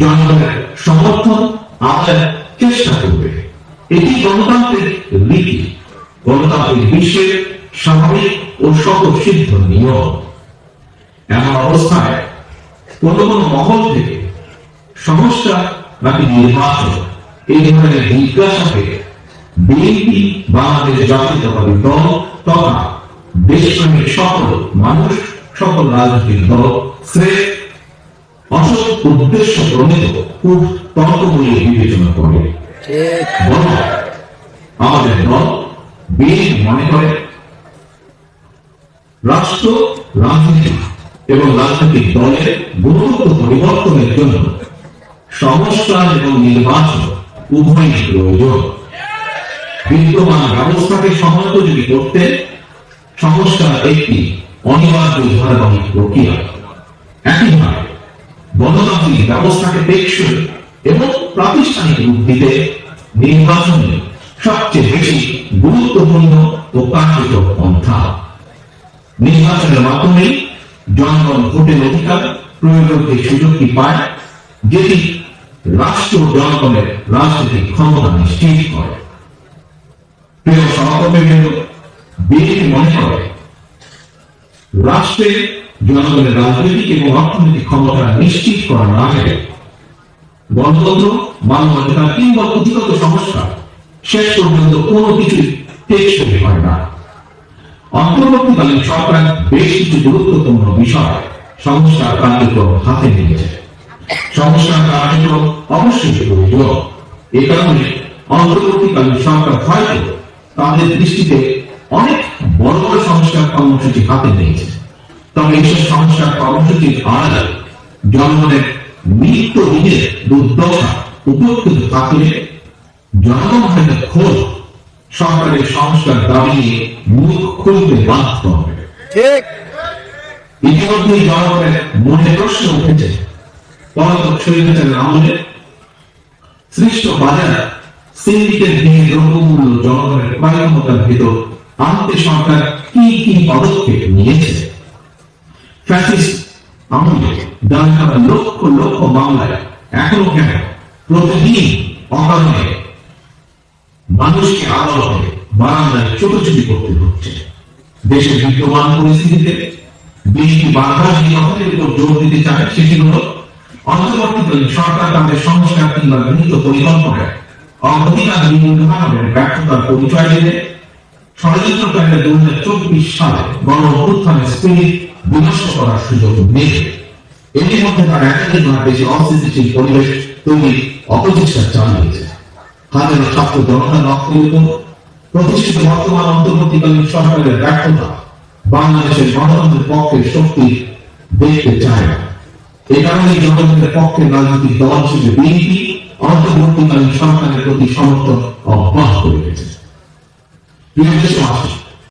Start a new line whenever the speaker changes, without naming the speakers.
জনগণের সমর্থন আদায়ের চেষ্টা করবে। এটি গণতান্ত্রিক রীতি, গণতান্ত্রিক বিশ্বের স্বাভাবিক ও স্বতঃসিদ্ধ নিয়ম। এমন অবস্থায় কোন কোন মহল থেকে সমস্যা নাকি নির্বাচন এই ধরনের জিজ্ঞাসাকে বিএনপি বাংলাদেশ জাতীয়তাবাদী দল তথা দেশপ্রেমিক সকল মানুষ, সকল রাজনৈতিক দল স্রেফ অসৎ উদ্দেশ্য প্রণীত খুব তর্ক বলিয়ে বিবেচনা করে। আমাদের দল বিএনপি মনে করে রাষ্ট্র, রাজনীতি এবং রাজনৈতিক দলের গুণগত পরিবর্তনের জন্য সংস্কার এবং নির্বাচন উভয়ই প্রয়োজন। বিদ্যমান ব্যবস্থাকে সময়োপযোগী করতে সংস্কার একটি অনিবার্য ধারাবাহিক প্রক্রিয়া। একইভাবে গণতান্ত্রিক ব্যবস্থাকে টেকসই এবং প্রাতিষ্ঠানিক রূপ দিতে নির্বাচনে সবচেয়ে বেশি গুরুত্বপূর্ণ ও কার্যকর পন্থা। নির্বাচনের মাধ্যমে জনগণ ভোটের অধিকার প্রয়োগের সুযোগটি পায়, যেটি রাষ্ট্র জনগণের রাজনৈতিক ক্ষমতা নিশ্চিত করে। প্রিয় সহকর্মীবৃন্দ, বিএনপি মনে করে রাষ্ট্রের জনগণের রাজনৈতিক এবং অর্থনৈতিক ক্ষমতা নিশ্চিত করা না গেলে গণতন্ত্র, মানবাধিকার কিংবা পুঁথিগত সমস্যা শেষ পর্যন্ত কোনো কিছু টেকসই হয় না। অন্তর্বর্তীকালীন সরকার বেশ কিছু গুরুত্বপূর্ণ বিষয় সংস্কার কার্যক্রম হাতে নিয়েছে। সংস্কার কার্যক্রম অবশ্যই প্রয়োজন। এ কারণে অন্তর্বর্তীকালীন সরকার হয়তো তাদের দৃষ্টিতে অনেক বড় বড় সংস্কার কর্মসূচি হাতে নিয়েছে। তবে এইসব সংস্কার কর্মসূচির আড়ালে জনগণের নিত্যদিনের দুর্দশা উপস্থিত থাকলে জনগণ হয়তো খোঁজ সরকারের সংস্কার দাবি নিয়ে মুখ খুলতে বাধ্য হবে। ইতিমধ্যে জনগণের মনে প্রশ্ন উঠেছে, পলাতক স্বৈরাচারের আমলে সৃষ্ট বাজার সিন্ডিকেট দিয়ে দ্রব্যমূল্য জনগণের ক্রয় ক্ষমতার ভেতর আনতে সরকার কি কি পদক্ষেপ নিয়েছে। ফ্যাসিস্ট আমলে দাঁড় করা লক্ষ লক্ষ মামলায় এখনো কেন প্রতিদিন অকারণে মানুষকে আদালতে বারান্দায় ছোটাছুটি করতে হচ্ছে। দেশের বিদ্যমান পরিস্থিতিতে বিএনপি বারবার যে কথাটির উপর জোর দিতে চায় সেটি হল অন্তর্বর্তীকালীন সরকার তাদের সংস্কার কিংবা গৃহীত পরিকল্পনায় অগ্রাধিকার নির্ধারণের ব্যর্থতার পরিচয় দিলে ষড়যন্ত্রকারীরা 2024 সালে গণ অভ্যুত্থানের স্পিরিট বিনষ্ট করার সুযোগ নেবে। এর মধ্যে তারা একাধিকবার দেশে অস্থিতিশীল পরিবেশ তৈরি অপচেষ্টা চালিয়েছে। হাজারো ছাত্র জনতার রক্তের উপর প্রতিষ্ঠিত বর্তমান অন্তর্বর্তীকালীন সরকারের ব্যর্থতা বাংলাদেশের গণতন্ত্রের পক্ষে শক্তি দেখতে চায় না। এ কারণে জনগণের পক্ষে রাজনৈতিক দল হিসেবে বিএনপি অন্তর্বর্তীকালীন সরকারের প্রতি সমর্থন অব্যাহত রেখেছে।